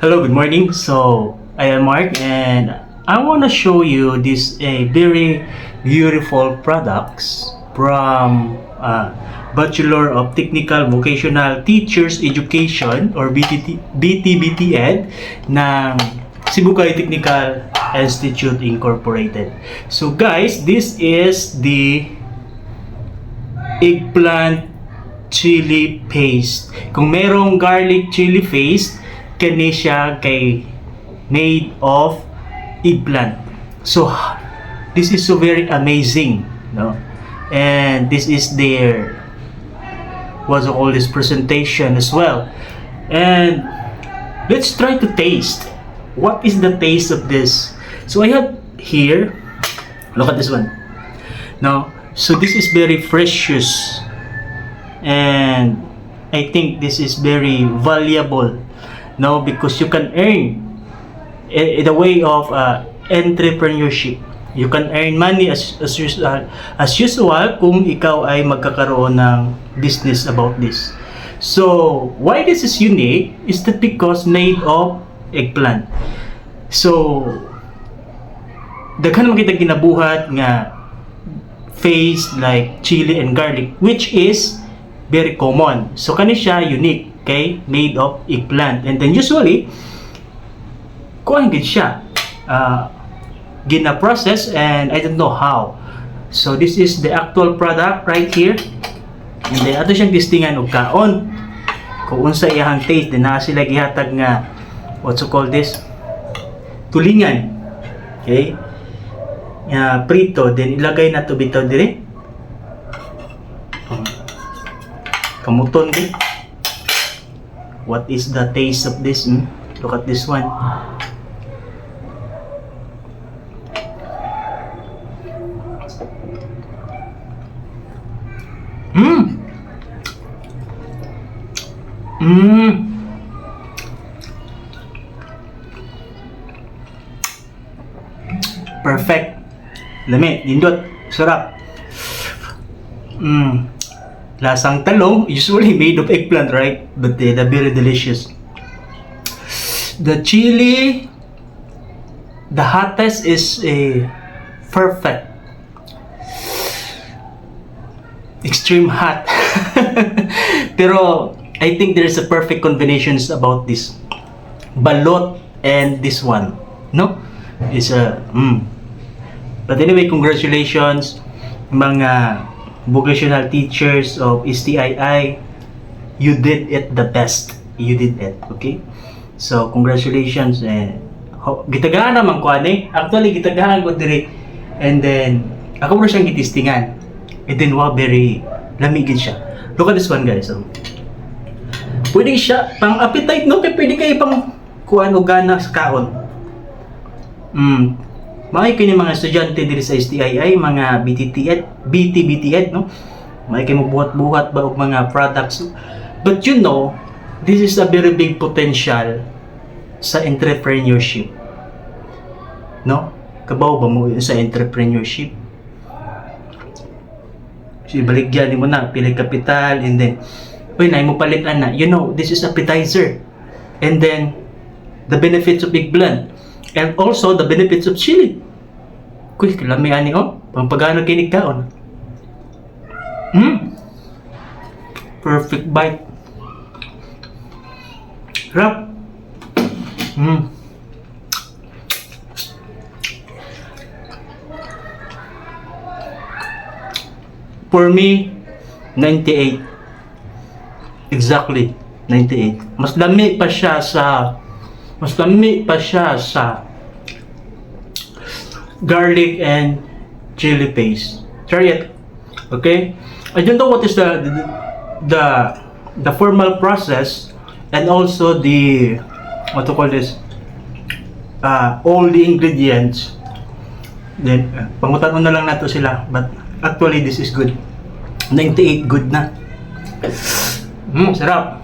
Hello, good morning. So, I am Mark and I want to show you this very beautiful products from Bachelor of Technical Vocational Teachers Education or BTBT Ed ng Sibugay Technical Institute Incorporated. So guys, this is the eggplant chili paste. Kung merong garlic chili paste, kani siya kay made of eggplant. So this is so very amazing, no? And this is their what's all this presentation as well. And let's try to taste. What is the taste of this? So I have here, look at this one. Now, so this is very precious, and I think this is very valuable. No, because you can earn in the way of entrepreneurship. You can earn money as usual kung ikaw ay magkakaroon ng business about this. So, why this is unique is that because made of eggplant. So, daghan man kita ginabuhat nga face like chili and garlic, which is very common. So, kani siya unique, okay? Made of eggplant. And then usually, kuhaan gid siya. Gina-process and I don't know how. So, this is the actual product right here. And then, ato siyang testingan og kaon. Kung unsa iyang taste, din na sila gihatag nga, what you call this? Tulingan. Okay? Prito. Then, ilagay na to bitaw dire. Kamuton din. What is the taste of this? Look at this one. Perfect. Lami, nindot, sarap. Lasang talong, usually made of eggplant, right? But they're very delicious. The chili, the hottest is perfect. Extreme hot. Pero I think there's a perfect combinations about this balot and this one, no? It's a But anyway, congratulations mga vocational teachers of STII. You did it the best. You did it, okay? So congratulations. Gitagahan naman ko ani. Actually gitagahan ko diri. And then ako mo siyang gitistingan. And then wow, very lamigid siya. Look at this one, guys. So, pwede siya pang appetite, no? Kaya pwede kayo pang kuan o gana sa kaon. May kini mga estudyante diri sa STII, mga BTBT Ed, no? May kayo magbuhat-buhat ba og mga products. But you know, this is a very big potential sa entrepreneurship. No? Kabaw ba mo sa entrepreneurship? So, baligyan mo na, pilay kapital, and then, uy, na mo palitan na. You know, this is appetizer. And then, the benefits of eggplant. And also, the benefits of chili. Kuy, kilami ani, oh. Pampagano kinig kaon. Perfect bite. Rap. For me, 98. Exactly, 98. Mas lami pa siya sa garlic and chili paste. Try it. Okay? I don't know what is the formal process and also the what to call this all the ingredients. Then pangutan na lang nato sila, but actually this is good. 98 good na. Sarap.